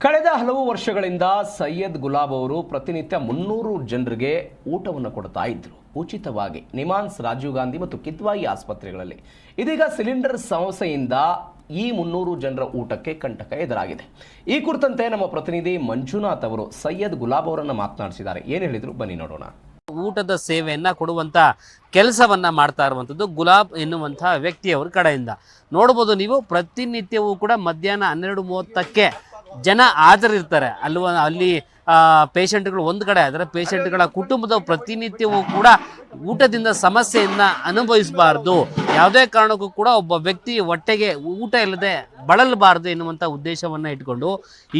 ಕಳೆದ ಹಲವು ವರ್ಷಗಳಿಂದ ಸೈಯದ್ ಗುಲಾಬ್ ಅವರು ಪ್ರತಿನಿತ್ಯ 300 ಜನರಿಗೆ ಊಟವನ್ನು ಕೊಡ್ತಾ ಇದ್ರು ಉಚಿತವಾಗಿ ನಿಮಾನ್ಸ್, ರಾಜೀವ್ ಗಾಂಧಿ ಮತ್ತು ಕಿದ್ವಾಯಿ ಆಸ್ಪತ್ರೆಗಳಲ್ಲಿ. ಇದೀಗ ಸಿಲಿಂಡರ್ ಸಮಸ್ಯೆಯಿಂದ ಈ 300 ಜನರ ಊಟಕ್ಕೆ ಕಂಟಕ ಎದುರಾಗಿದೆ. ಈ ಕುರಿತಂತೆ ನಮ್ಮ ಪ್ರತಿನಿಧಿ ಮಂಜುನಾಥ್ ಅವರು ಸೈಯದ್ ಗುಲಾಬ್ ಅವರನ್ನು ಮಾತನಾಡಿಸಿದ್ದಾರೆ. ಏನು ಹೇಳಿದ್ರು ಬನ್ನಿ ನೋಡೋಣ. ಊಟದ ಸೇವೆಯನ್ನ ಕೊಡುವಂತ ಕೆಲಸವನ್ನ ಮಾಡ್ತಾ ಇರುವಂಥದ್ದು ಗುಲಾಬ್ ಎನ್ನುವಂಥ ವ್ಯಕ್ತಿಯವರ ಕಡೆಯಿಂದ. ನೋಡ್ಬೋದು ನೀವು, ಪ್ರತಿನಿತ್ಯವೂ ಕೂಡ ಮಧ್ಯಾಹ್ನ 12:30ಕ್ಕೆ ಜನ ಹಾಜರಿರ್ತಾರೆ. ಅಲ್ಲಿ ಪೇಷಂಟ್ಗಳು ಒಂದು ಕಡೆ ಆದರೆ ಪೇಷಂಟ್ಗಳ ಕುಟುಂಬದ ಪ್ರತಿನಿತ್ಯವೂ ಕೂಡ ಊಟದಿಂದ ಸಮಸ್ಯೆಯನ್ನು ಅನುಭವಿಸಬಾರ್ದು, ಯಾವುದೇ ಕಾರಣಕ್ಕೂ ಕೂಡ ಒಬ್ಬ ವ್ಯಕ್ತಿ ಹೊಟ್ಟೆಗೆ ಊಟ ಇಲ್ಲದೆ ಬಳಲಬಾರ್ದು ಎನ್ನುವಂಥ ಉದ್ದೇಶವನ್ನು ಇಟ್ಕೊಂಡು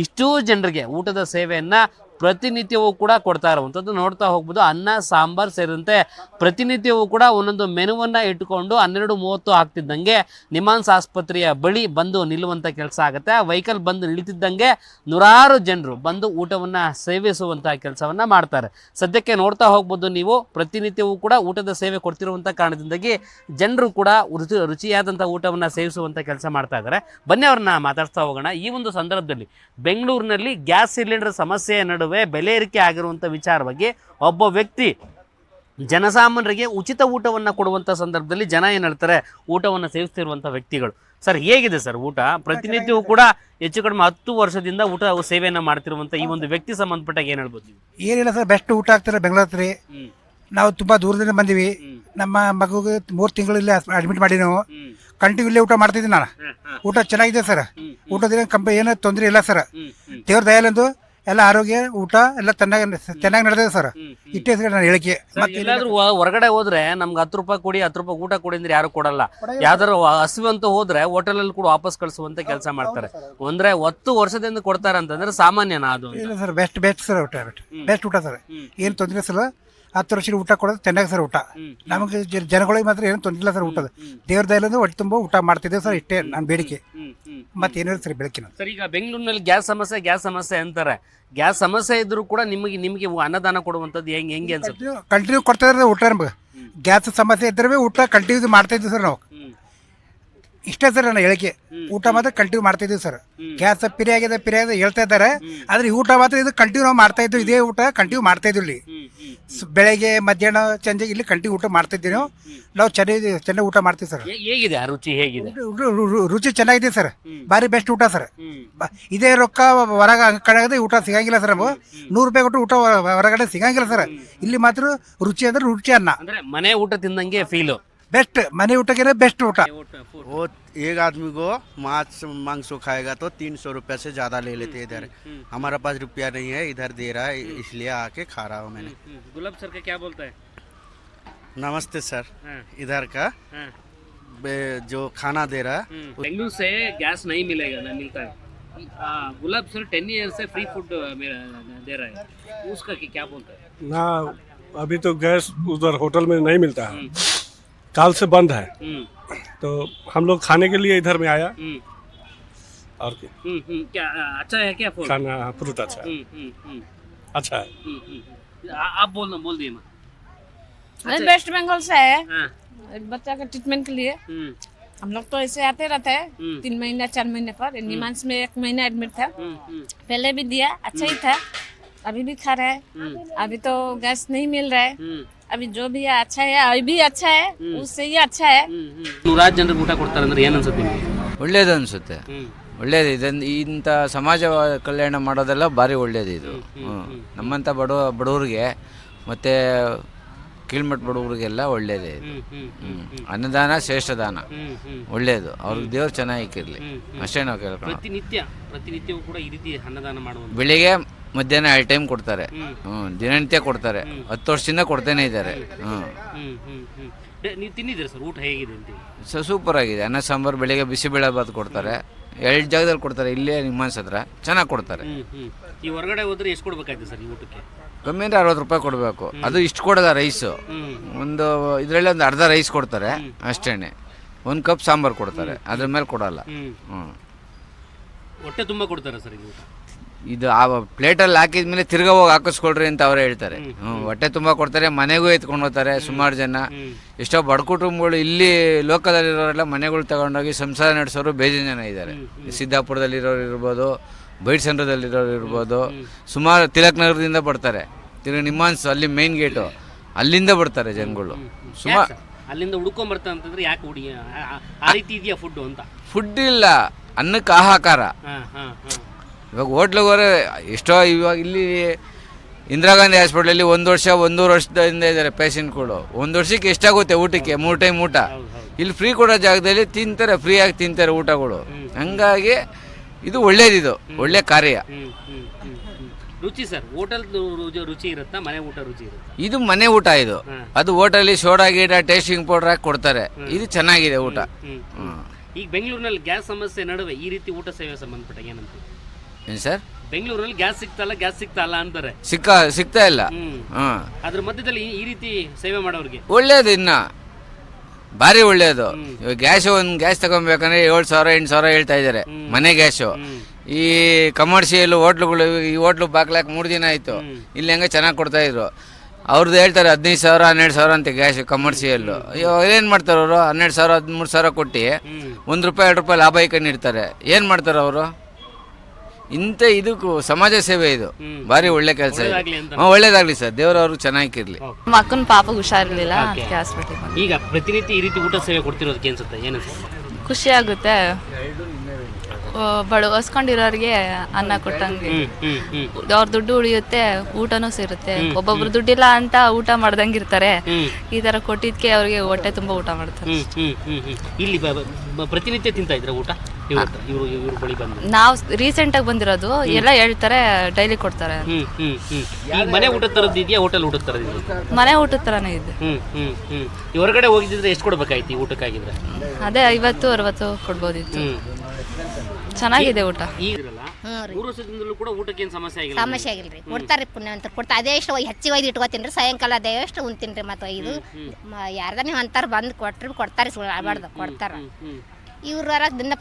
ಇಷ್ಟೂ ಜನರಿಗೆ ಊಟದ ಸೇವೆಯನ್ನು ಪ್ರತಿನಿತ್ಯವೂ ಕೂಡ ಕೊಡ್ತಾ ಇರುವಂಥದ್ದು ನೋಡ್ತಾ ಹೋಗ್ಬೋದು. ಅನ್ನ, ಸಾಂಬಾರು ಸೇರಿದಂತೆ ಪ್ರತಿನಿತ್ಯವೂ ಕೂಡ ಒಂದೊಂದು ಮೆನುವನ್ನು ಇಟ್ಕೊಂಡು 12:30 ಆಗ್ತಿದ್ದಂಗೆ ನಿಮಾನ್ಸ್ ಆಸ್ಪತ್ರೆಯ ಬಳಿ ಬಂದು ನಿಲ್ಲುವಂಥ ಕೆಲಸ ಆಗುತ್ತೆ. ಆ ವೆಹಿಕಲ್ ಬಂದು ನಿಲ್ತಿದ್ದಂಗೆ ನೂರಾರು ಜನರು ಬಂದು ಊಟವನ್ನು ಸೇವಿಸುವಂಥ ಕೆಲಸವನ್ನು ಮಾಡ್ತಾರೆ. ಸದ್ಯಕ್ಕೆ ನೋಡ್ತಾ ಹೋಗ್ಬೋದು ನೀವು, ಪ್ರತಿನಿತ್ಯವೂ ಕೂಡ ಊಟದ ಸೇವೆ ಕೊಡ್ತಿರುವಂಥ ಕಾರಣದಿಂದಾಗಿ ಜನರು ಕೂಡ ರುಚಿಯಾದಂಥ ಊಟವನ್ನು ಸೇವಿಸುವಂಥ ಕೆಲಸ ಮಾಡ್ತಾ ಇದ್ದಾರೆ. ಬನ್ನಿ ಅವ್ರನ್ನ ಮಾತಾಡ್ತಾ ಹೋಗೋಣ. ಈ ಒಂದು ಸಂದರ್ಭದಲ್ಲಿ ಬೆಂಗಳೂರಿನಲ್ಲಿ ಗ್ಯಾಸ್ ಸಿಲಿಂಡರ್ ಸಮಸ್ಯೆಯ ನಡುವೆ ಬೆಲೆ ಏರಿಕೆ ಆಗಿರುವಂಥ ವಿಚಾರ ಬಗ್ಗೆ ಒಬ್ಬ ವ್ಯಕ್ತಿ ಜನಸಾಮಾನ್ಯರಿಗೆ ಉಚಿತ ಊಟವನ್ನು ಕೊಡುವಂಥ ಸಂದರ್ಭದಲ್ಲಿ ಜನ ಏನು ಹೇಳ್ತಾರೆ, ಊಟವನ್ನು ಸೇವಿಸ್ತಿರುವಂಥ ವ್ಯಕ್ತಿಗಳು. ಸರ್, ಹೇಗಿದೆ ಸರ್ ಊಟ? ಪ್ರತಿನಿತ್ಯವೂ ಕೂಡ ಹೆಚ್ಚು ಕಡಿಮೆ 10 ವರ್ಷದಿಂದ ಊಟ ಸೇವೆಯನ್ನು ಮಾಡ್ತಿರುವಂಥ ಈ ಒಂದು ವ್ಯಕ್ತಿ ಸಂಬಂಧಪಟ್ಟಾಗ ಏನು ಹೇಳ್ಬೋದು ನೀವು? ಏನಿಲ್ಲ ಸರ್, ಬೆಸ್ಟ್ ಊಟ ಆಗ್ತಾರೆ ಬೆಂಗಳೂರು. ನಾವು ತುಂಬ ದೂರದಿಂದ ಬಂದೀವಿ. ನಮ್ಮ ಮಗುಗೆ 3 ತಿಂಗಳು ಇಲ್ಲೇ ಅಡ್ಮಿಟ್ ಮಾಡಿ ನಾವು ಕಂಟಿನ್ಯೂ ಇಲ್ಲೇ ಊಟ ಮಾಡ್ತಿದ್ದೀನಿ ನಾನು. ಊಟ ಚೆನ್ನಾಗಿದೆ ಸರ್. ಊಟದಿಂದ ಏನೋ ತೊಂದರೆ ಇಲ್ಲ ಸರ್. ದೇವ್ರ ದಯಾಲಂದು ಎಲ್ಲ ಆರೋಗ್ಯ ಊಟ ಎಲ್ಲ ಚೆನ್ನಾಗಿ ನಡೆದಿದೆ ಸರ್. ಇಷ್ಟೇ ಸರ್ ನಾನು ಹೇಳಿಕೆ. ಎಲ್ಲಾದ್ರೂ ಹೊರಗಡೆ ಹೋದ್ರೆ ನಮ್ಗೆ 10 ರೂಪಾಯಿ ಕೊಡಿ, 10 ರೂಪಾಯಿ ಊಟ ಕೊಡಿ ಅಂದ್ರೆ ಯಾರು ಕೊಡಲ್ಲ. ಯಾವ್ದಾರು ಹಸಿವಂತ ಹೋದ್ರೆ ಹೋಟೆಲಲ್ಲಿ ಕೂಡ ವಾಪಸ್ ಕಳಿಸುವಂತ ಕೆಲಸ ಮಾಡ್ತಾರೆ. ಅಂದ್ರೆ 10 ವರ್ಷದಿಂದ ಕೊಡ್ತಾರೆ ಅಂತಂದ್ರೆ ಸಾಮಾನ್ಯನಾ ಅದು? ಇಲ್ಲ ಸರ್, ಬೆಸ್ಟ್ ಸರ್ ಊಟ, ಬೆಸ್ಟ್ ಊಟ ಸರ್. ಏನು ತೊಂದರೆ ಸರ್. 10 ವರ್ಷದ ಊಟ ಕೊಡೋದು ಚೆನ್ನಾಗಿ ಸರ್ ಊಟ. ನಮಗೆ ಜನಗಳಿಗೆ ಮಾತ್ರ ಏನು ತೊಂದರೆ ಇಲ್ಲ ಸರ್ ಊಟದ. ದೇವ್ರ ದಯದಿಂದ ಹೊಟ್ಟೆ ತುಂಬ ಊಟ ಮಾಡ್ತಿದ್ದೇವೆ ಸರ್. ಇಷ್ಟೇ ನನ್ನ ಬೇಡಿಕೆ, ಮತ್ತೇನಿಲ್ಲ ಸರ್ ಬೆಳಕಿನ. ಸರ್, ಈಗ ಬೆಂಗಳೂರಿನಲ್ಲಿ ಗ್ಯಾಸ್ ಸಮಸ್ಯೆ ಅಂತಾರೆ. ಗ್ಯಾಸ್ ಸಮಸ್ಯೆ ಇದ್ರು ಕೂಡ ನಿಮಗೆ ಅನ್ನದಾನ ಕೊಡುವಂಥದ್ದು ಹೆಂಗೆ ಅನ್ಸುತ್ತೆ? ಕಂಟಿನ್ಯೂ ಕೊಡ್ತಾ ಇದ್ರೆ ಊಟ ನಮ್ಗೆ. ಗ್ಯಾಸ್ ಸಮಸ್ಯೆ ಇದ್ರೆ ಊಟ ಕಂಟಿನ್ಯೂ ಮಾಡ್ತಾ ಇದ್ವಿ ಸರ್ ನಾವು. ಇಷ್ಟೇ ಸರ್ ನನ್ನ ಹೇಳಿಕೆ. ಊಟ ಮಾತ್ರ ಕಂಟಿನ್ಯೂ ಮಾಡ್ತಾ ಇದ್ದೀವಿ ಸರ್. ಗ್ಯಾಸ್ ಪಿರಿ ಆಗಿದೆ ಹೇಳ್ತಾ ಇದ್ದಾರೆ, ಆದ್ರೆ ಊಟ ಮಾತ್ರ ಇದು ಕಂಟಿನ್ಯೂ ಮಾಡ್ತಾ ಇದ್ವಿ. ಇದೇ ಊಟ ಕಂಟಿನ್ಯೂ ಮಾಡ್ತಾ ಇದ್ವಿ ಇಲ್ಲಿ. ಬೆಳಗ್ಗೆ ಮಧ್ಯಾಹ್ನ ಸಂಜೆ ಇಲ್ಲಿ ಕಂಟಿನ್ಯೂ ಊಟ ಮಾಡ್ತಾ ಇದ್ದೀವಿ ನಾವು. ಚೆನ್ನಾಗಿ ಊಟ ಮಾಡ್ತೀವಿ ಸರ್. ಹೇಗಿದೆ ರುಚಿ? ಹೇಗಿದೆ ರುಚಿ? ಚೆನ್ನಾಗಿದೆ ಸರ್. ಭಾರಿ ಬೆಸ್ಟ್ ಊಟ ಸರ್. ಇದೇ ರೊಕ್ಕ ಹೊರಗೆ ಕಡೆ ಊಟ ಸಿಗಂಗಿಲ್ಲ ಸರ್. ನಾವು 100 ರೂಪಾಯಿ ಕೊಟ್ಟು ಊಟ ಹೊರಗಡೆ ಸಿಗಂಗಿಲ್ಲ ಸರ್. ಇಲ್ಲಿ ಮಾತ್ರ ರುಚಿ ಅಂದ್ರೆ ರುಚಿ ಅನ್ನ. ಅಂದ್ರೆ ಮನೆ ಊಟ ತಿಂದಂಗೆ ಫೀಲು. बेस्ट मनी उठा के बेस्ट उठा। वो एक आदमी को मांस खाएगा तो 300 रुपया से ज़्यादा ले लेते इधर। हमारा पास रुपया नहीं है, इधर दे रहा है, इसलिए आके खा रहा हूँ मैंने। गुलाब सर का क्या बोलता है? नमस्ते सर। इधर का जो खाना दे रहा है, बेंगलुरु से गैस नहीं मिलेगा, ना मिलता है। गुलाब सर 10 ईयर से फ्री फूड दे रहा है, उसका क्या बोलता है? ना, अभी तो गैस उधर होटल में नहीं मिलता है, काल से बंद है। तो हम लोग खाने के लिए इधर में आया। और क्या अच्छा है? क्या खाना फ्रूट अच्छा है, अच्छा है। आप बोल दिए। वेस्ट बंगाल से है, बच्चा के ट्रीटमेंट के लिए। हम लोग तो ऐसे आते रहते हैं 3 महीने 4 महीने पर। निमांस में 1 महीना एडमिट था, पहले भी दिया, अच्छा ही था, अभी भी खा रहे हैं। अभी तो गैस नहीं मिल रहा है, अभी जो भी है अच्छा है, अभी भी अच्छा है, उससे ही अच्छा है। 100 ಜನರಿಗೆ ಊಟ ಕೊಡ್ತಾರೆ ಅಂದ್ರೆ ಏನು ಅನ್ಸುತ್ತೆ? ಒಳ್ಳೇದು ಅನ್ಸುತ್ತೆ, ಒಳ್ಳೇದು. ಇಂಥ ಸಮಾಜ ಕಲ್ಯಾಣ ಮಾಡೋದೆಲ್ಲ ಭಾರಿ ಒಳ್ಳೇದು ಇದು. ನಮ್ಮಂಥ ಬಡವರಿಗೆ ಮತ್ತು ಕೀಳ್ಮಟ್ಟ ಬಡವರಿಗೆಲ್ಲ ಒಳ್ಳೇದೇ ಇದು. ಅನ್ನದಾನ ಶ್ರೇಷ್ಠ ದಾನ, ಒಳ್ಳೇದು. ಅವ್ರಿಗೆ ದೇವ್ರು ಚೆನ್ನಾಗಿರಲಿ ಅಷ್ಟೇ ನಾವು ಕೇಳ್ಕೊಂಡು. ಪ್ರತಿನಿತ್ಯವೂ ಕೂಡ ಈ ರೀತಿ ಅನ್ನದಾನ ಮಾಡುವುದು. ಬೆಳಿಗ್ಗೆ ಮಧ್ಯಾಹ್ನ 2 ಟೈಮ್ ಕೊಡ್ತಾರೆ. ದಿನನಿತ್ಯ ಕೊಡ್ತಾರೆ, 10 ವರ್ಷದಿಂದ ಕೊಡ್ತಾನೆ ಇದ್ದಾರೆ. ನೀವು ತಿನ್ನಿದ್ದೀರಾ ಸರ್? ಊಟ ಹೇಗಿದೆ ಅಂತ? ಸೂಪರ್ ಆಗಿದೆ. ಅನ್ನ ಸಾಂಬಾರು, ಬೆಳಿಗ್ಗೆ ಬಿಸಿಬೇಳೆ ಬಾತ್ ಕೊಡ್ತಾರೆ. 2 ಜಾಗದಲ್ಲಿ ಕೊಡ್ತಾರೆ. ಇಲ್ಲೇ ನಿಮ್ಮಾನ್ಸ್ ಹತ್ರ ಚೆನ್ನಾಗಿ ಕೊಡ್ತಾರೆ. ಈ ಹೊರಗಡೆ ಹೋದ್ರೆ ಎಷ್ಟು ಕೊಡ್ಬೇಕಾಯ್ತು ಸರ್ ಈ ಊಟಕ್ಕೆ? ಕಮ್ಮಿ ಅಂದ್ರೆ 60 ರೂಪಾಯಿ ಕೊಡಬೇಕು. ಅದು ಇಷ್ಟು ಕೊಡೋದ ರೈಸು. ಒಂದು ಇದರಲ್ಲಿ ಒಂದು ಅರ್ಧ ರೈಸ್ ಕೊಡ್ತಾರೆ ಅಷ್ಟೇ. 1 ಕಪ್ ಸಾಂಬಾರು ಕೊಡ್ತಾರೆ, ಅದ್ರ ಮೇಲೆ ಕೊಡಲ್ಲ. ಹೊಟ್ಟೆ ತುಂಬ ಕೊಡ್ತಾರೆ ಸರ್ ಈಗ ಊಟ? ಇದು ಆ ಪ್ಲೇಟಲ್ಲಿ ಹಾಕಿದ್ಮೇಲೆ ತಿರ್ಗಾ ಹೋಗಿ ಹಾಕಿಸ್ಕೊಳ್ರಿ ಅಂತ ಅವರೇ ಹೇಳ್ತಾರೆ. ಹೊಟ್ಟೆ ತುಂಬ ಕೊಡ್ತಾರೆ, ಮನೆಗೂ ಎತ್ಕೊಂಡು ಹೋಗ್ತಾರೆ ಸುಮಾರು ಜನ. ಎಷ್ಟೋ ಬಡ ಕುಟುಂಬಗಳು ಇಲ್ಲಿ ಲೋಕದಲ್ಲಿರೋರೆಲ್ಲ ಮನೆಗಳು ತಗೊಂಡೋಗಿ ಸಂಸಾರ ನಡೆಸೋರು ಬೇಜಾರು ಜನ ಇದ್ದಾರೆ. ಸಿದ್ದಾಪುರದಲ್ಲಿರೋರು ಇರ್ಬೋದು, ಬೈಟ್ಸಂದ್ರದಲ್ಲಿರೋರು ಇರ್ಬೋದು, ಸುಮಾರು ತಿಲಕ್ ನಗರದಿಂದ ಬರ್ತಾರೆ. ತಿರ್ಗಿ ನಿಮ್ಮಾನ್ಸ್ ಅಲ್ಲಿ ಮೇನ್ ಗೇಟು, ಅಲ್ಲಿಂದ ಬರ್ತಾರೆ ಜನಗಳು ಸುಮಾರು. ಅಲ್ಲಿಂದ ಹುಡ್ಕೊಂಬರ್ತಾ ಅಂತಂದ್ರೆ ಯಾಕೆ ಹುಡುಗಿ ಆ ರೀತಿ ಇದೆಯಾ ಫುಡ್ ಅಂತ? ಫುಡ್ ಇಲ್ಲ, ಅನ್ನಕ್ಕೆ ಆಹಾಕಾರ. ಇವಾಗ ಹೋಟ್ಲಿಗೆ ಹೋದ್ರೆ ಎಷ್ಟೋ, ಇವಾಗ ಇಲ್ಲಿ ಇಂದಿರಾ ಗಾಂಧಿ ಹಾಸ್ಪಿಟ್ಲಲ್ಲಿ 1 ವರ್ಷ 1.5 ವರ್ಷದಿಂದ ಇದ್ದಾರೆ ಪೇಷಂಟ್ಗಳು. 1 ವರ್ಷಕ್ಕೆ ಎಷ್ಟಾಗುತ್ತೆ ಊಟಕ್ಕೆ? 3 ಟೈಮ್ ಊಟ. ಇಲ್ಲಿ ಫ್ರೀ ಕೊಡೋ ಜಾಗದಲ್ಲಿ ತಿಂತಾರೆ, ಫ್ರೀಯಾಗಿ ತಿಂತಾರೆ ಊಟಗಳು. ಹಂಗಾಗಿ ಇದು ಒಳ್ಳೇದಿದು, ಒಳ್ಳೆ ಕಾರ್ಯ. ರುಚಿ ಸರ್, ಹೋಟೆಲ್ ರುಚಿ ಇರುತ್ತಾ, ಮನೆ ಊಟ ರುಚಿ ಇರುತ್ತಾ? ಇದು ಮನೆ ಊಟ ಇದು. ಅದು ಹೋಟೆಲ್ ಸೋಡಾ ಗೀಡ ಟೇಸ್ಟಿಂಗ್ ಪೌಡರ್ ಹಾಕಿ ಕೊಡ್ತಾರೆ. ಇದು ಚೆನ್ನಾಗಿದೆ ಊಟ. ಈಗ ಬೆಂಗಳೂರಿನಲ್ಲಿ ಗ್ಯಾಸ್ ಸಮಸ್ಯೆ ನಡುವೆ ಈ ರೀತಿ ಊಟ ಸೇವೆ ಸಂಬಂಧಪಟ್ಟ ಏನಂತ? ಏನು ಸರ್? ಬೆಂಗಳೂರಲ್ಲಿ ಗ್ಯಾಸ್ ಸಿಗ್ತಾ ಇಲ್ಲ ಅಂತಾರೆ. ಸಿಗ್ತಾ ಇಲ್ಲ. ಅದ್ರ ಮಧ್ಯದಲ್ಲಿ ಈ ರೀತಿ ಸೇವೆ ಮಾಡೋರಿಗೆ ಒಳ್ಳೇದು, ಇನ್ನ ಭಾರಿ ಒಳ್ಳೇದು. ಇವಾಗ ಒಂದು ಗ್ಯಾಸ್ ತಗೊಬೇಕಂದ್ರೆ 7,000 8,000 ಹೇಳ್ತಾ ಇದ್ದಾರೆ ಮನೆ ಗ್ಯಾಸು. ಈ ಕಮರ್ಷಿಯಲ್ ಹೋಟ್ಲುಗಳು, ಈ ಹೋಟ್ಲು ಬಾಕ್ಲಾಕ್ 3 ದಿನ ಆಯಿತು. ಇಲ್ಲಿ ಹಂಗೆ ಚೆನ್ನಾಗಿ ಕೊಡ್ತಾಯಿದ್ರು. ಅವ್ರದ್ದು ಹೇಳ್ತಾರೆ 15,000 12,000 ಅಂತ ಗ್ಯಾಸ್ ಕಮರ್ಷಿಯಲ್ಲು. ಏನು ಮಾಡ್ತಾರೆ ಅವರು? 12,000 13,000 ಕೊಟ್ಟು ₹1 2 ರೂಪಾಯಿ ಲಾಭ ಇಟ್ಕೊಂಡಿರ್ತಾರೆ. ಏನು ಮಾಡ್ತಾರೆ ಅವರು? ಇಂಥ ಇದಕ್ಕೂ ಸಮಾಜ ಸೇವೆ ಇದು ಭಾರಿ ಒಳ್ಳೆ ಕೆಲಸ. ಒಳ್ಳೇದಾಗ್ಲಿ ಸರ್, ದೇವರವ್ರಿಗೆ ಚೆನ್ನಾಗಿರ್ಲಿ. ಮಕ್ಕನ ಪಾಪಗೆ ಹುಷಾರಿರ್ಲಿಲ್ಲ, ಅದಕ್ಕೆ ಹಾಸ್ಪಿಟಲ್. ಈಗ ಪ್ರತಿನಿತ್ಯ ಈ ರೀತಿ ಊಟ ಸೇವೆ ಕೊಡ್ತಿರೋದಕ್ಕೆ ಅನ್ಸುತ್ತೆ, ಏನನ್ಸುತ್ತೆ? ಖುಷಿ ಆಗುತ್ತೆ. ಹೊಸ್ಕೊಂಡಿರೋರಿಗೆ ಅನ್ನ ಕೊಟ್ಟಂಗೆ ಅವ್ರ ದುಡ್ಡು ಉಳಿಯುತ್ತೆ, ಊಟನೂ ಸೇರುತ್ತೆ. ಒಬ್ಬೊಬ್ರು ದುಡ್ಡಿಲ್ಲ ಅಂತ ಊಟ ಮಾಡ್ದಂಗೆ ಇರ್ತಾರೆ. ಈ ತರ ಕೊಟ್ಟಿದ್ಕೆ ಅವ್ರಿಗೆ ಹೊಟ್ಟೆ ತುಂಬಾ ಊಟ ಮಾಡ್ತಾರೆ. ಇಲ್ಲಿ ಪ್ರತಿನಿತ್ಯ ತಿಂತಾ ಇದ್ರೆ ಊಟ ಇವರು ಬಳಿ ಬಂದು? ನಾವು ರೀಸೆಂಟ್ ಆಗಿ ಬಂದಿರೋದು, ಎಲ್ಲ ಹೇಳ್ತಾರೆ ಡೈಲಿ ಕೊಡ್ತಾರೆ. ಮನೆ ಊಟದ ತರದ್ದು ಇದೆಯಾ, ಹೋಟೆಲ್ ಊಟದ ತರದ್ದು? ಮನೆ ಊಟದ ತರನೇ ಇದೆ. ಹೊರಗಡೆ ಹೋಗಿದ್ರೆ ಎಷ್ಟು ಕೊಡ್ಬೇಕಾಯ್ತು ಈ ಊಟಕ್ಕಾಗಿದ್ರೆ? ಅದೇ 50-60 ಕೊಡ್ಬೋದಿತ್ತು. ಚೆನ್ನಾಗಿದೆ ಊಟ. ಈಗ 3 ವರ್ಷದಿಂದಲೂ ಕೂಡ ಊಟಕ್ಕೆ ಏನು ಸಮಸ್ಯೆ ಆಗಿಲ್ಲ? ಸಮಸ್ಯೆ ಆಗಿಲ್ರಿ, ಕೊಡ್ತಾರೆ ಪುಣ್ಯವಂತರು ಕೊಡ್ತಾರೆ. ಅದೇ ಎಷ್ಟು ಹೆಚ್ಚಿಗೆ ಒಯ್ದು ಇಟ್ಕೋತೀನಿ, ಸಾಯಂಕಾಲ ಅದೇ ಎಷ್ಟು ಉಣ್ತೀನಿ. ಮತ್ತು ಇದು ಯಾರ್ದ ನೀವು ಅಂತಾರೆ ಬಂದು ಕೊಡ್ತಾರೆ, ಆಡ್ಬಾರ್ದು ಕೊಡ್ತಾರೆ. ಇವ್ರ ದಿನ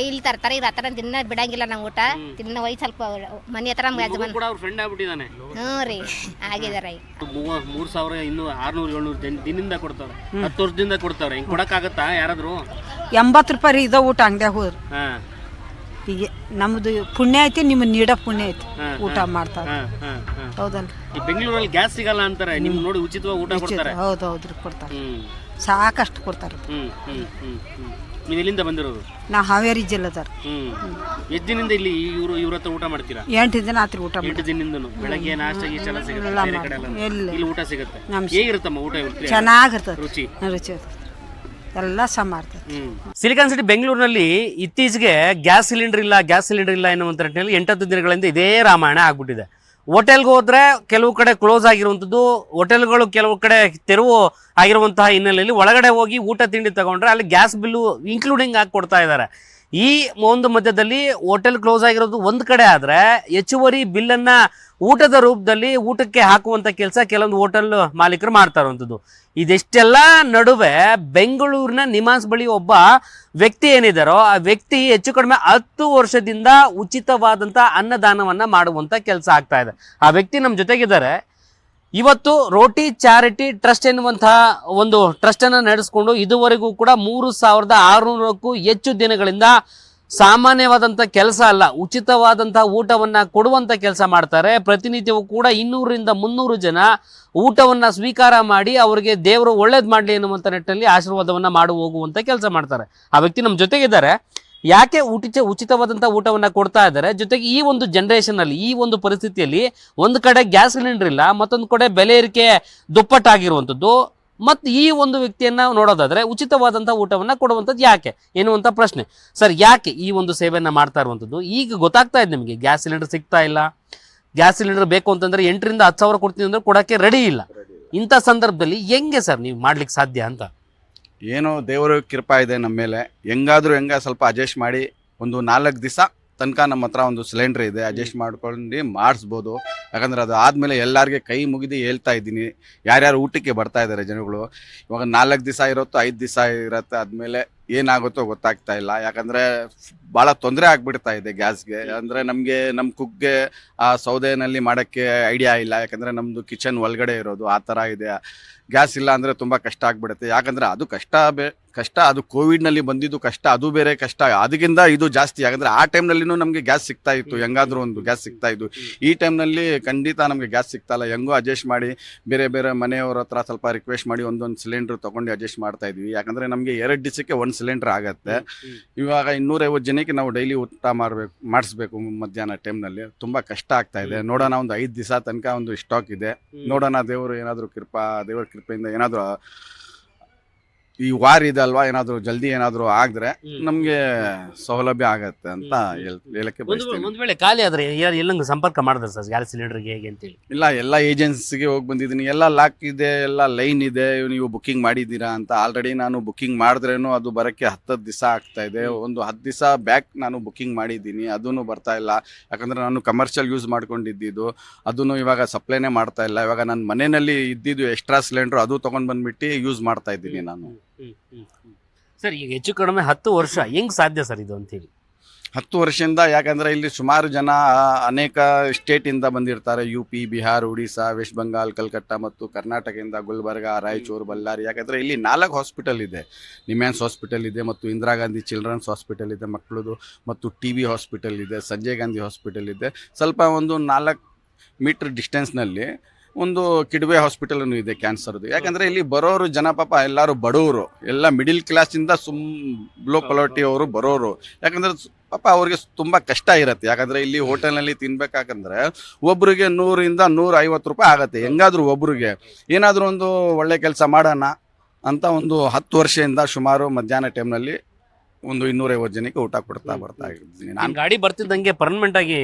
ಇಲ್ಲಿ ತರ್ತಾರೆ, ಇವ್ರ ಹತ್ರ ದಿನ ಬಿಡಂಗಿಲ್ಲ ನಂಗೆ ಊಟ. ದಿನ ಒಯ್ದು ಸ್ವಲ್ಪ ಮನೆ ಹತ್ರ ಫ್ರೆಂಡ್ ಆಗ್ಬಿಟ್ಟಿದ್ದಾನೆ. ಹ್ಞೂ ರೀ, ಆಗಿದಾರೆ. 3,000 ಇನ್ನೂ 600-700 ದಿನದಿಂದ ಕೊಡ್ತಾವ್ರೆ, 10 ವರ್ಷದಿಂದ ಕೊಡ್ತಾವ್ರೆ. ಹಿಂಗೆ ಕೊಡಕ್ಕಾಗತ್ತಾ ಯಾರಾದ್ರು? 80 ರೂಪಾಯಿ ರೀ ಇದ ಊಟ ಅಂಗಡಿಯಾಗ ಹೋದ್ರು. ಈಗ ನಮ್ದು ಪುಣ್ಯ ಐತಿ, ನಿಮ್ಮನ್ನ ನೀಡೋ ಪುಣ್ಯ ಐತಿ, ಊಟ ಮಾಡ್ತಾರೆ. ಹೌದಲ್ಲ? ಈ ಬೆಂಗಳೂರಲ್ಲಿ ಗ್ಯಾಸ್ ಸಿಗಲ್ಲ ಅಂತಾರೆ, ನಿಮ್ ನೋಡಿ ಉಚಿತವಾಗಿ ಊಟ ಕೊಡ್ತಾರೆ. ಹೌದೌದ್ರಿ, ಕೊಡ್ತಾರೆ, ಸಾಕಷ್ಟು ಕೊಡ್ತಾರೆ. ನೀವು ಎಲ್ಲಿಂದ ಬಂದಿರೋದು? ನಾ ಹಾವೇರಿ ಜಿಲ್ಲೆದಾರ. ಎಷ್ಟು ದಿನದಿಂದ ಇಲ್ಲಿ ಇವ್ರ ಹತ್ರ ಊಟ ಮಾಡ್ತೀರಾ? 8 ದಿನ ಆತ್ರಿ ಊಟ. 8 ದಿನದಿಂದನು ಬೆಳಗ್ಗೆ ನಾಷ್ಟ ಗೀಷ್ಟೆಲ್ಲ ಸಿಗುತ್ತೆ, ಬೇರೆ ಕಡೆ ಎಲ್ಲ ಇಲ್ಲಿ ಊಟ ಸಿಗುತ್ತೆ. ಹೇಗಿರುತ್ತಮ್ಮ ಊಟ? ಚೆನ್ನಾಗಿರ್ತದೆ, ರುಚಿ ರುಚಿ ಎಲ್ಲ ಮಾಡ್ತಾರೆ. ಸಿಲಿಕಾನ್ ಸಿಟಿ ಬೆಂಗಳೂರಿನಲ್ಲಿ ಇತ್ತೀಚೆಗೆ ಗ್ಯಾಸ್ ಸಿಲಿಂಡರ್ ಇಲ್ಲ ಎನ್ನುವಂಥ ನಿಟ್ಟಿನಲ್ಲಿ 8-10 ದಿನಗಳಿಂದ ಇದೇ ರಾಮಾಯಣ ಆಗ್ಬಿಟ್ಟಿದೆ. ಹೋಟೆಲ್ಗೆ ಹೋದ್ರೆ ಕೆಲವು ಕಡೆ ಕ್ಲೋಸ್ ಆಗಿರುವಂಥದ್ದು, ಹೋಟೆಲ್ಗಳು ಕೆಲವು ಕಡೆ ತೆರವು ಆಗಿರುವಂತಹ ಹಿನ್ನೆಲೆಯಲ್ಲಿ ಒಳಗಡೆ ಹೋಗಿ ಊಟ ತಿಂಡಿ ತಗೊಂಡ್ರೆ ಅಲ್ಲಿ ಗ್ಯಾಸ್ ಬಿಲ್ಲು ಇನ್ಕ್ಲೂಡಿಂಗ್ ಆಗಿ ಕೊಡ್ತಾ ಇದ್ದಾರೆ. ಈ ಒಂದು ಮಧ್ಯದಲ್ಲಿ ಹೋಟೆಲ್ ಕ್ಲೋಸ್ ಆಗಿರೋದು ಒಂದು ಕಡೆ ಆದರೆ, ಹೆಚ್ಚುವರಿ ಬಿಲ್ಲನ್ನು ಊಟದ ರೂಪದಲ್ಲಿ ಊಟಕ್ಕೆ ಹಾಕುವಂಥ ಕೆಲಸ ಕೆಲವೊಂದು ಹೋಟೆಲ್ ಮಾಲೀಕರು ಮಾಡ್ತಾ ಇರುವಂಥದ್ದು. ಇದೆಷ್ಟೆಲ್ಲ ನಡುವೆ ಬೆಂಗಳೂರಿನ ನಿಮಾನ್ಸ್ ಬಳಿ ಒಬ್ಬ ವ್ಯಕ್ತಿ ಏನಿದ್ದಾರೋ ಆ ವ್ಯಕ್ತಿ ಹೆಚ್ಚು ಕಡಿಮೆ 10 ವರ್ಷದಿಂದ ಉಚಿತವಾದಂಥ ಅನ್ನದಾನವನ್ನು ಮಾಡುವಂಥ ಕೆಲಸ ಆಗ್ತಾ ಇದೆ. ಆ ವ್ಯಕ್ತಿ ನಮ್ಮ ಜೊತೆಗಿದ್ದಾರೆ. ಇವತ್ತು ರೋಟಿ ಚಾರಿಟಿ ಟ್ರಸ್ಟ್ ಎನ್ನುವಂತಹ ಒಂದು ಟ್ರಸ್ಟನ್ನು ನಡೆಸ್ಕೊಂಡು ಇದುವರೆಗೂ ಕೂಡ 3,600ಕ್ಕೂ ಹೆಚ್ಚು ದಿನಗಳಿಂದ ಸಾಮಾನ್ಯವಾದಂಥ ಕೆಲಸ ಅಲ್ಲ, ಉಚಿತವಾದಂಥ ಊಟವನ್ನು ಕೊಡುವಂಥ ಕೆಲಸ ಮಾಡ್ತಾರೆ. ಪ್ರತಿನಿತ್ಯವೂ ಕೂಡ 200-300 ಜನ ಊಟವನ್ನು ಸ್ವೀಕಾರ ಮಾಡಿ ಅವರಿಗೆ ದೇವರು ಒಳ್ಳೇದು ಮಾಡಲಿ ಎನ್ನುವಂಥ ನಿಟ್ಟಿನಲ್ಲಿ ಆಶೀರ್ವಾದವನ್ನು ಮಾಡಿ ಹೋಗುವಂಥ ಕೆಲಸ ಮಾಡ್ತಾರೆ. ಆ ವ್ಯಕ್ತಿ ನಮ್ಮ ಜೊತೆಗಿದ್ದಾರೆ. ಯಾಕೆ ಉಚಿತವಾದಂಥ ಊಟವನ್ನು ಕೊಡ್ತಾ ಇದ್ದಾರೆ, ಜೊತೆಗೆ ಈ ಒಂದು ಜನ್ರೇಷನಲ್ಲಿ, ಈ ಒಂದು ಪರಿಸ್ಥಿತಿಯಲ್ಲಿ ಒಂದು ಕಡೆ ಗ್ಯಾಸ್ ಸಿಲಿಂಡರ್ ಇಲ್ಲ, ಮತ್ತೊಂದು ಕಡೆ ಬೆಲೆ ಏರಿಕೆ ದುಪ್ಪಟ್ಟಾಗಿರುವಂಥದ್ದು, ಮತ್ತು ಈ ಒಂದು ವ್ಯಕ್ತಿಯನ್ನು ನೋಡೋದಾದರೆ ಉಚಿತವಾದಂಥ ಊಟವನ್ನು ಕೊಡುವಂಥದ್ದು ಯಾಕೆ ಎನ್ನುವಂಥ ಪ್ರಶ್ನೆ. ಸರ್, ಯಾಕೆ ಈ ಒಂದು ಸೇವೆಯನ್ನು ಮಾಡ್ತಾ ಇರುವಂಥದ್ದು? ಈಗ ಗೊತ್ತಾಗ್ತಾ ಇದೆ ನಿಮಗೆ, ಗ್ಯಾಸ್ ಸಿಲಿಂಡರ್ ಸಿಗ್ತಾ ಇಲ್ಲ, ಗ್ಯಾಸ್ ಸಿಲಿಂಡರ್ ಬೇಕು ಅಂತಂದರೆ 8,000-10,000 ಕೊಡ್ತೀನಿ ಅಂದರೆ ಕೊಡೋಕ್ಕೆ ರೆಡಿ ಇಲ್ಲ. ಇಂಥ ಸಂದರ್ಭದಲ್ಲಿ ಹೆಂಗೆ ಸರ್ ನೀವು ಮಾಡ್ಲಿಕ್ಕೆ ಸಾಧ್ಯ ಅಂತ? ಏನೋ ದೇವರು ಕೃಪಾ ಇದೆ ನಮ್ಮ ಮೇಲೆ. ಹೆಂಗ ಸ್ವಲ್ಪ ಅಡ್ಜಸ್ಟ್ ಮಾಡಿ ಒಂದು 4 ದಿವಸ ತನಕ ನಮ್ಮ ಹತ್ರ ಒಂದು ಸಿಲಿಂಡ್ರ್ ಇದೆ, ಅಡ್ಜಸ್ಟ್ ಮಾಡ್ಕೊಂಡು ಮಾಡಿಸ್ಬೋದು. ಯಾಕಂದರೆ ಅದು ಆದಮೇಲೆ ಎಲ್ಲರಿಗೆ ಕೈ ಮುಗಿದು ಹೇಳ್ತಾ ಇದ್ದೀನಿ, ಯಾರ್ಯಾರು ಊಟಕ್ಕೆ ಬರ್ತಾ ಇದ್ದಾರೆ ಜನಗಳು. ಇವಾಗ 4 ದಿವಸ ಇರುತ್ತೋ 5 ದಿವಸ ಇರುತ್ತೆ, ಆದಮೇಲೆ ಏನಾಗುತ್ತೋ ಗೊತ್ತಾಗ್ತಾ ಇಲ್ಲ. ಯಾಕಂದರೆ ಭಾಳ ತೊಂದರೆ ಆಗಿಬಿಡ್ತಾ ಇದೆ ಗ್ಯಾಸ್ಗೆ. ಅಂದರೆ ನಮಗೆ ನಮ್ಮ ಕುಕ್ಗೆ ಆ ಸೌದೆನಲ್ಲಿ ಮಾಡೋಕ್ಕೆ ಐಡಿಯಾ ಇಲ್ಲ. ಯಾಕಂದರೆ ನಮ್ಮದು ಕಿಚನ್ ಒಳಗಡೆ ಇರೋದು ಆ ಥರ ಇದೆ. ಗ್ಯಾಸ್ ಇಲ್ಲ ಅಂದರೆ ತುಂಬ ಕಷ್ಟ ಆಗಿಬಿಡುತ್ತೆ. ಯಾಕಂದರೆ ಅದು ಕಷ್ಟ ಅದು ಕೋವಿಡ್ನಲ್ಲಿ ಬಂದಿದ್ದು ಕಷ್ಟ, ಅದು ಬೇರೆ ಕಷ್ಟ. ಅದಕ್ಕಿಂತ ಇದು ಜಾಸ್ತಿ. ಯಾಕಂದರೆ ಆ ಟೈಮ್ನಲ್ಲಿನೂ ನಮಗೆ ಗ್ಯಾಸ್ ಸಿಗ್ತಾ ಇತ್ತು, ಹೆಂಗಾದ್ರೂ ಒಂದು ಗ್ಯಾಸ್ ಸಿಗ್ತಾ ಇತ್ತು. ಈ ಟೈಮ್ನಲ್ಲಿ ಖಂಡಿತ ನಮಗೆ ಗ್ಯಾಸ್ ಸಿಗ್ತಾಯಿಲ್ಲ. ಹೆಂಗೋ ಅಡ್ಜಸ್ಟ್ ಮಾಡಿ ಬೇರೆ ಬೇರೆ ಮನೆಯವ್ರ ಹತ್ರ ಸ್ವಲ್ಪ ರಿಕ್ವೆಸ್ಟ್ ಮಾಡಿ ಒಂದೊಂದು ಸಿಲಿಂಡ್ರ್ ತೊಗೊಂಡು ಅಡ್ಜಸ್ಟ್ ಮಾಡ್ತಾ ಇದ್ವಿ. ಯಾಕಂದರೆ ನಮಗೆ 2 ದಿವಸಕ್ಕೆ 1 ಸಿಲಿಂಡ್ರ್ ಆಗುತ್ತೆ. ಇವಾಗ 250 ಜನಕ್ಕೆ ನಾವು ಡೈಲಿ ಊಟ ಮಾಡಿಸ್ಬೇಕು ಮಧ್ಯಾಹ್ನ ಟೈಮ್ನಲ್ಲಿ. ತುಂಬ ಕಷ್ಟ ಆಗ್ತಾ ಇದೆ. ನೋಡೋಣ, ಒಂದು 5 ದಿವಸ ತನಕ ಒಂದು ಸ್ಟಾಕ್ ಇದೆ. ನೋಡೋಣ, ದೇವರು ಏನಾದರೂ ದೇವರ ಕೃಪೆಯಿಂದ ಏನಾದರೂ ಈ ವಾರ ಇದೆ ಅಲ್ವಾ, ಏನಾದರೂ ಜಲ್ದಿ ಏನಾದರೂ ಆಗಿದ್ರೆ ನಮಗೆ ಸೌಲಭ್ಯ ಆಗತ್ತೆ ಅಂತ ಹೇಳಕ್ಕೆ ಬಯಸ್ತೀನಿ. ಒಂದು ವೇಳೆ ಖಾಲಿ ಆದರೆ ಎಲ್ಲಂಗೆ ಸಂಪರ್ಕ ಮಾಡಿದ್ರೆ ಸರ್ ಗ್ಯಾಸ್ ಸಿಲಿಂಡರ್ಗೆ ಹೇಗೆ ಅಂತೇಳಿ? ಇಲ್ಲ, ಎಲ್ಲ ಏಜೆನ್ಸಿಗೆ ಹೋಗಿ ಬಂದಿದ್ದೀನಿ. ಎಲ್ಲ ಲಾಕ್ ಇದೆ, ಎಲ್ಲ ಲೈನ್ ಇದೆ. ನೀವು ಬುಕ್ಕಿಂಗ್ ಮಾಡಿದ್ದೀರಾ ಅಂತ ಆಲ್ರೆಡಿ ನಾನು ಬುಕ್ಕಿಂಗ್ ಮಾಡಿದ್ರೇನು ಅದು ಬರೋಕ್ಕೆ 10 ದಿವಸ ಆಗ್ತಾ ಇದೆ. ಒಂದು 10 ದಿವಸ ಬ್ಯಾಕ್ ನಾನು ಬುಕ್ಕಿಂಗ್ ಮಾಡಿದ್ದೀನಿ, ಅದೂ ಬರ್ತಾ ಇಲ್ಲ. ಯಾಕಂದರೆ ನಾನು ಕಮರ್ಷಿಯಲ್ ಯೂಸ್ ಮಾಡ್ಕೊಂಡಿದ್ದು, ಅದನ್ನು ಇವಾಗ ಸಪ್ಲೈನೇ ಮಾಡ್ತಾ ಇಲ್ಲ. ಇವಾಗ ನನ್ನ ಮನೆಯಲ್ಲಿ ಇದ್ದಿದ್ದು ಎಕ್ಸ್ಟ್ರಾ ಸಿಲಿಂಡ್ರ್ ಅದು ತೊಗೊಂಡು ಬಂದ್ಬಿಟ್ಟು ಯೂಸ್ ಮಾಡ್ತಾ ಇದ್ದೀನಿ ನಾನು. ಸರ್, ಈಗ ಹೆಚ್ಚು ಕಡಿಮೆ 10 ವರ್ಷ ಹೆಂಗ್ ಸಾಧ್ಯ ಸರ್ ಇದು ಅಂತೇಳಿ? 10 ವರ್ಷದಿಂದ, ಯಾಕಂದರೆ ಇಲ್ಲಿ ಸುಮಾರು ಜನ ಅನೇಕ ಸ್ಟೇಟಿಂದ ಬಂದಿರ್ತಾರೆ. UP, ಬಿಹಾರ್, ಒಡಿಶಾ, ವೆಸ್ಟ್ ಬೆಂಗಾಲ್, ಕಲ್ಕಟ್ಟ ಮತ್ತು ಕರ್ನಾಟಕದಿಂದ ಗುಲ್ಬರ್ಗ, ರಾಯಚೂರು, ಬಳ್ಳಾರಿ. ಯಾಕಂದರೆ ಇಲ್ಲಿ 4 ಹಾಸ್ಪಿಟಲ್ ಇದೆ. ನಿಮ್ಯಾನ್ಸ್ ಹಾಸ್ಪಿಟಲ್ ಇದೆ, ಮತ್ತು ಇಂದಿರಾ ಗಾಂಧಿ ಚಿಲ್ಡ್ರನ್ಸ್ ಹಾಸ್ಪಿಟಲ್ ಇದೆ ಮಕ್ಕಳದು, ಮತ್ತು TB ಹಾಸ್ಪಿಟಲ್ ಇದೆ, ಸಂಜಯ್ ಗಾಂಧಿ ಹಾಸ್ಪಿಟಲ್ ಇದೆ. ಸ್ವಲ್ಪ ಒಂದು 4 ಮೀಟರ್ ಡಿಸ್ಟೆನ್ಸ್ನಲ್ಲಿ ಒಂದು ಕಿಡ್ವೆ ಹಾಸ್ಪಿಟಲೂ ಇದೆ ಕ್ಯಾನ್ಸರ್ದು. ಯಾಕಂದರೆ ಇಲ್ಲಿ ಬರೋರು ಜನ ಪಾಪ ಎಲ್ಲರೂ ಬಡವರು, ಎಲ್ಲ ಮಿಡಿಲ್ ಕ್ಲಾಸಿಂದ ಲೋ ಕ್ವಾಲಿಟಿ ಅವರು ಬರೋರು. ಯಾಕಂದರೆ ಪಾಪ ಅವ್ರಿಗೆ ತುಂಬ ಕಷ್ಟ ಇರುತ್ತೆ. ಯಾಕಂದರೆ ಇಲ್ಲಿ ಹೋಟೆಲ್ನಲ್ಲಿ ತಿನ್ಬೇಕಾಕಂದ್ರೆ ಒಬ್ರಿಗೆ 100ರಿಂದ 150 ರೂಪಾಯಿ ಆಗುತ್ತೆ. ಹೆಂಗಾದರೂ ಒಬ್ರಿಗೆ ಏನಾದರೂ ಒಂದು ಒಳ್ಳೆ ಕೆಲಸ ಮಾಡೋಣ ಅಂತ ಒಂದು 10 ವರ್ಷದಿಂದ ಸುಮಾರು ಮಧ್ಯಾಹ್ನ ಟೈಮ್ನಲ್ಲಿ ಒಂದು 250 ಜನಕ್ಕೆ ಊಟ ಕೊಡ್ತಾ ಬರ್ತಾ ಇದ್ದೀನಿ. ನಾನು ಗಾಡಿ ಬರ್ತಿದ್ದಂಗೆ ಪರ್ಮನೆಂಟ್ ಆಗಿ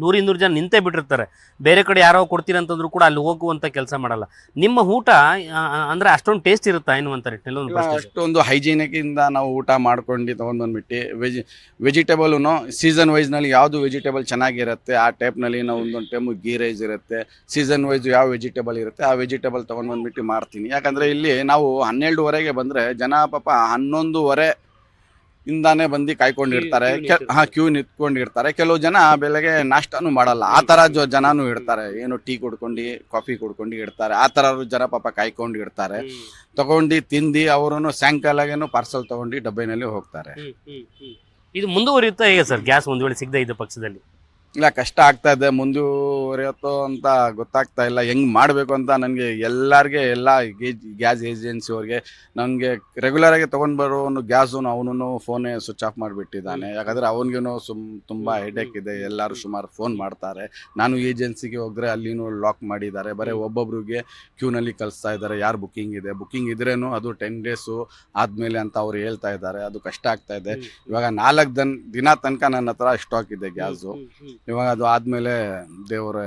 100-200 ಜನ ನಿಂತೇ ಬಿಟ್ಟಿರ್ತಾರೆ. ಬೇರೆ ಕಡೆ ಯಾರೋ ಕೊಡ್ತೀರಂತಂದ್ರು ಕೂಡ ಅಲ್ಲಿ ಹೋಗುವಂತ ಕೆಲಸ ಮಾಡಲ್ಲ. ನಿಮ್ಮ ಊಟ ಅಂದ್ರೆ ಅಷ್ಟೊಂದು ಟೇಸ್ಟ್ ಇರುತ್ತಾ ಎನ್ನುವಂತ ನಿಟ್ಟಿನಲ್ಲಿ ಅಷ್ಟೊಂದು ಹೈಜೀನಿಕ್ಕಿಂದ ನಾವು ಊಟ ಮಾಡ್ಕೊಂಡು ತೊಗೊಂಡು ಬಂದ್ಬಿಟ್ಟು ವೆಜಿಟೇಬಲ್ನು ಸೀಸನ್ ವೈಸ್ನಲ್ಲಿ ಯಾವುದು ವೆಜಿಟೇಬಲ್ ಚೆನ್ನಾಗಿರುತ್ತೆ ಆ ಟೈಪ್ನಲ್ಲಿ ನಾವು ಒಂದೊಂದು ಟೈಮು ಗೀ ರೈಸ್ ಇರುತ್ತೆ. ಸೀಸನ್ ವೈಸ್ ಯಾವ ವೆಜಿಟೇಬಲ್ ಇರುತ್ತೆ ಆ ವೆಜಿಟೇಬಲ್ ತೊಗೊಂಡು ಬಂದ್ಬಿಟ್ಟು ಮಾಡ್ತೀನಿ. ಯಾಕಂದರೆ ಇಲ್ಲಿ ನಾವು 12ವರೆಗೆ ಬಂದರೆ ಜನ ಪಾಪ 11ವರೆ ಇಂದಾನೆ ಬಂದು ಕಾಯ್ಕೊಂಡಿರ್ತಾರೆ. ಕ್ಯೂ ನಿಂತ್ಕೊಂಡಿರ್ತಾರೆ. ಕೆಲವು ಜನ ಬೆಳಗ್ಗೆ ನಾಷ್ಟಾನು ಮಾಡಲ್ಲ, ಆ ಥರ ಜನನೂ ಇರ್ತಾರೆ. ಏನು ಟೀ ಕುಡ್ಕೊಂಡು ಕಾಫಿ ಕುಡ್ಕೊಂಡು ಇರ್ತಾರೆ. ಆ ಥರ ಜನ ಪಾಪ ಕಾಯ್ಕೊಂಡು ಇರ್ತಾರೆ. ತಗೊಂಡು ತಿಂದು ಅವರು ಸಾಯಂಕಾಲಗೇನು ಪಾರ್ಸಲ್ ತಗೊಂಡು ಡಬ್ಬಿನಲ್ಲಿ ಹೋಗ್ತಾರೆ. ಇದು ಮುಂದುವರಿಯುತ್ತಾ ಹೇಗೆ ಸರ್ ಗ್ಯಾಸ್ ಒಂದು ವೇಳೆ ಸಿಗದೇ ಇದ್ದ ಪಕ್ಷದಲ್ಲಿ? ಇಲ್ಲ, ಕಷ್ಟ ಆಗ್ತಾ ಇದೆ. ಮುಂದುವರಿಯುತ್ತೋ ಅಂತ ಗೊತ್ತಾಗ್ತಾ ಇಲ್ಲ. ಹೆಂಗೆ ಮಾಡಬೇಕು ಅಂತ ನನಗೆ ಎಲ್ಲರಿಗೆ ಎಲ್ಲ ಗ್ಯಾಸ್ ಏಜೆನ್ಸಿ ಅವ್ರಿಗೆ ನನಗೆ ರೆಗ್ಯುಲರಾಗಿ ತೊಗೊಂಡು ಬರೋ ಒಂದು ಗ್ಯಾಸು ಅವನು ಫೋನೇ ಸ್ವಿಚ್ ಆಫ್ ಮಾಡಿಬಿಟ್ಟಿದ್ದಾನೆ. ಯಾಕಂದರೆ ಅವನಿಗೇನೋ ತುಂಬ ಹೆಡೇಕ್ ಇದೆ. ಎಲ್ಲರೂ ಸುಮಾರು ಫೋನ್ ಮಾಡ್ತಾರೆ. ನಾನು ಏಜೆನ್ಸಿಗೆ ಹೋದರೆ ಅಲ್ಲಿನೂ ಲಾಕ್ ಮಾಡಿದ್ದಾರೆ. ಬರೀ ಒಬ್ಬೊಬ್ರಿಗೆ ಕ್ಯೂನಲ್ಲಿ ಕಳಿಸ್ತಾ ಇದ್ದಾರೆ. ಯಾರು ಬುಕ್ಕಿಂಗ್ ಇದ್ರೇನು ಅದು 10 ಡೇಸು ಆದಮೇಲೆ ಅಂತ ಅವ್ರು ಹೇಳ್ತಾ ಇದ್ದಾರೆ. ಅದು ಕಷ್ಟ ಆಗ್ತಾ ಇದೆ. ಇವಾಗ 4 ದಿನ ತನಕ ನನ್ನ ಹತ್ರ ಸ್ಟಾಕ್ ಇದೆ ಗ್ಯಾಸು. ಇವಾಗ ಅದು ಆದ್ಮೇಲೆ ದೇವರೇ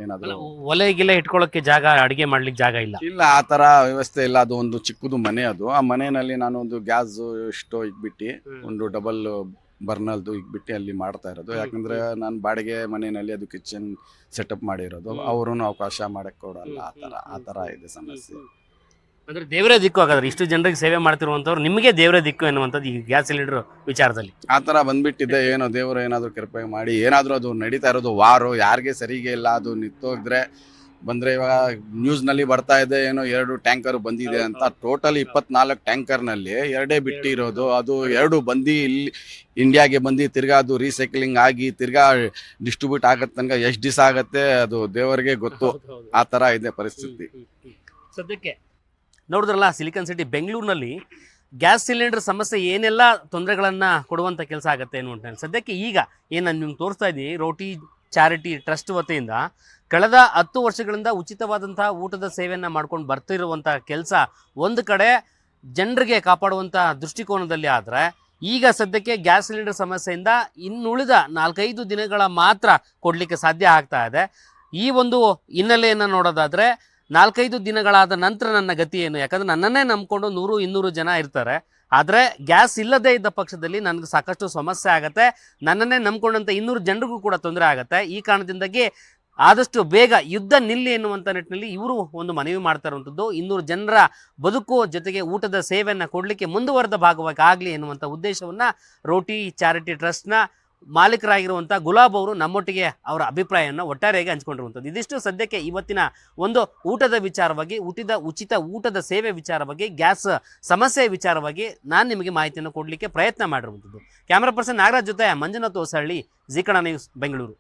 ಏನಾದ್ರು ಒಲೆ ಗಿಲೆ ಇಟ್ಕೊಳ್ಳೋಕೆ ಜಾಗ, ಅಡಿಗೆ ಮಾಡ್ಲಿಕ್ಕೆ ಜಾಗ ಇಲ್ಲ, ಆ ತರ ವ್ಯವಸ್ಥೆ ಇಲ್ಲ. ಅದು ಒಂದು ಚಿಕ್ಕದು ಮನೆ. ಅದು ಆ ಮನೆಯಲ್ಲಿ ನಾನು ಒಂದು ಗ್ಯಾಸ್ ಸ್ಟೋವ್ ಇಟ್ಬಿಟ್ಟು ಒಂದು ಡಬಲ್ ಬರ್ನಲ್ದು ಇಟ್ಬಿಟ್ಟು ಅಲ್ಲಿ ಮಾಡ್ತಾ ಇರೋದು. ಯಾಕಂದ್ರೆ ನಾನು ಬಾಡಿಗೆ ಮನೆಯಲ್ಲಿ ಅದು ಕಿಚನ್ ಸೆಟಪ್ ಮಾಡಿರೋದು. ಅವ್ರೂ ಅವಕಾಶ ಮಾಡಕ್ ಕೊಡಲ್ಲ. ಆ ತರ ಇದೆ ಸಮಸ್ಯೆ. ಅಂದ್ರೆ ದೇವರೇ ದಿಕ್ಕು ಹಾಗಾದ್ರೆ ಇಷ್ಟು ಜನರಿಗೆ ಸೇವೆ ಮಾಡ್ತಿರುವಂತವ್ರು ನಿಮಗೆ ದೇವರೇ ದಿಕ್ಕು ಎನ್ನುವಂಥದ್ದು ಈ ಗ್ಯಾಸ್ ಸಿಲಿಂಡರ್ ವಿಚಾರದಲ್ಲಿ ಆ ಥರ ಬಂದ್ಬಿಟ್ಟಿದೆ. ಏನೋ ದೇವರು ಏನಾದರೂ ಕೃಪೆ ಮಾಡಿ ಏನಾದರೂ ಅದು ನಡೀತಾ ಇರೋದು ವಾರು ಯಾರಿಗೆ ಸರಿಗೆ ಇಲ್ಲ, ಅದು ನಿಂತೋಗಿದ್ರೆ ಬಂದರೆ ಇವಾಗ ನ್ಯೂಸ್ನಲ್ಲಿ ಬರ್ತಾ ಇದೆ ಏನೋ 2 ಟ್ಯಾಂಕರ್ ಬಂದಿದೆ ಅಂತ. ಟೋಟಲ್ 24 ಟ್ಯಾಂಕರ್ನಲ್ಲಿ 2 ಬಿಟ್ಟಿರೋದು. ಅದು 2 ಬಂದು ಇಲ್ಲಿ ಇಂಡಿಯಾಗೆ ಬಂದು ತಿರ್ಗಾ ಅದು ರೀಸೈಕ್ಲಿಂಗ್ ಆಗಿ ತಿರ್ಗಾ ಡಿಸ್ಟ್ರಿಬ್ಯೂಟ್ ಆಗತ್ತೆ ತನಕ ಎಷ್ಟು ದಿವಸ ಆಗುತ್ತೆ ಅದು ದೇವರಿಗೆ ಗೊತ್ತು. ಆ ಥರ ಇದೆ ಪರಿಸ್ಥಿತಿ ಸದ್ಯಕ್ಕೆ. ನೋಡಿದ್ರಲ್ಲ, ಸಿಲಿಕಾನ್ ಸಿಟಿ ಬೆಂಗಳೂರಿನಲ್ಲಿ ಗ್ಯಾಸ್ ಸಿಲಿಂಡರ್ ಸಮಸ್ಯೆ ಏನೆಲ್ಲ ತೊಂದರೆಗಳನ್ನು ಕೊಡುವಂಥ ಕೆಲಸ ಆಗುತ್ತೆ ಅನ್ನುವಂಥ ಸದ್ಯಕ್ಕೆ ಈಗ ಏನು ನಾನು ನಿಮ್ಗೆ ತೋರಿಸ್ತಾ ಇದ್ದೀನಿ, ರೋಟಿ ಚಾರಿಟಿ ಟ್ರಸ್ಟ್ ವತಿಯಿಂದ ಕಳೆದ 10 ವರ್ಷಗಳಿಂದ ಉಚಿತವಾದಂಥ ಊಟದ ಸೇವೆಯನ್ನು ಮಾಡ್ಕೊಂಡು ಬರ್ತಿರುವಂಥ ಕೆಲಸ ಒಂದು ಕಡೆ ಜನರಿಗೆ ಕಾಪಾಡುವಂಥ ದೃಷ್ಟಿಕೋನದಲ್ಲಿ ಆದರೆ, ಈಗ ಸದ್ಯಕ್ಕೆ ಗ್ಯಾಸ್ ಸಿಲಿಂಡರ್ ಸಮಸ್ಯೆಯಿಂದ ಇನ್ನುಳಿದ 4-5 ದಿನಗಳ ಮಾತ್ರ ಕೊಡಲಿಕ್ಕೆ ಸಾಧ್ಯ ಆಗ್ತಾ ಇದೆ. ಈ ಒಂದು ಹಿನ್ನೆಲೆಯನ್ನು ನೋಡೋದಾದರೆ 4-5 ದಿನಗಳಾದ ನಂತರ ನನ್ನ ಗತಿ ಏನು? ಯಾಕಂದರೆ ನನ್ನನ್ನೇ ನಂಬ್ಕೊಂಡು 100-200 ಜನ ಇರ್ತಾರೆ. ಆದರೆ ಗ್ಯಾಸ್ ಇಲ್ಲದೇ ಇದ್ದ ಪಕ್ಷದಲ್ಲಿ ನನಗೆ ಸಾಕಷ್ಟು ಸಮಸ್ಯೆ ಆಗುತ್ತೆ. ನನ್ನನ್ನೇ ನಂಬ್ಕೊಂಡಂಥ 200 ಜನರಿಗೂ ಕೂಡ ತೊಂದರೆ ಆಗುತ್ತೆ. ಈ ಕಾರಣದಿಂದಾಗಿ ಆದಷ್ಟು ಬೇಗ ಯುದ್ಧ ನಿಲ್ಲಿ ಎನ್ನುವಂಥ ನಿಟ್ಟಿನಲ್ಲಿ ಇವರು ಒಂದು ಮನವಿ ಮಾಡ್ತಾ ಇರುವಂಥದ್ದು. 200 ಜನರ ಬದುಕು ಜೊತೆಗೆ ಊಟದ ಸೇವೆಯನ್ನು ಕೊಡಲಿಕ್ಕೆ ಮುಂದುವರೆದ ಭಾಗವಾಗಿ ಆಗಲಿ ಎನ್ನುವಂಥ ಉದ್ದೇಶವನ್ನು ರೋಟಿ ಚಾರಿಟಿ ಟ್ರಸ್ಟ್ನ ಮಾಲೀಕರಾಗಿರುವಂಥ ಗುಲಾಬ್ ಅವರು ನಮ್ಮೊಟ್ಟಿಗೆ ಅವರ ಅಭಿಪ್ರಾಯವನ್ನು ಒಟ್ಟಾರೆಯಾಗಿ ಹಂಚ್ಕೊಂಡಿರುವಂಥದ್ದು. ಇದಿಷ್ಟು ಸದ್ಯಕ್ಕೆ ಇವತ್ತಿನ ಒಂದು ಊಟದ ವಿಚಾರವಾಗಿ, ಉಚಿತ ಊಟದ ಸೇವೆ ವಿಚಾರವಾಗಿ, ಗ್ಯಾಸ್ ಸಮಸ್ಯೆ ವಿಚಾರವಾಗಿ ನಾನು ನಿಮಗೆ ಮಾಹಿತಿಯನ್ನು ಕೊಡಲಿಕ್ಕೆ ಪ್ರಯತ್ನ ಮಾಡಿರುವಂಥದ್ದು. ಕ್ಯಾಮರಾ ಪರ್ಸನ್ ನಾಗರಾಜ್ ಜೊತೆ ಮಂಜುನಾಥ್ ಹೊಸಹಳ್ಳಿ, ಜೀ ಕನ್ನಡ ನ್ಯೂಸ್, ಬೆಂಗಳೂರು.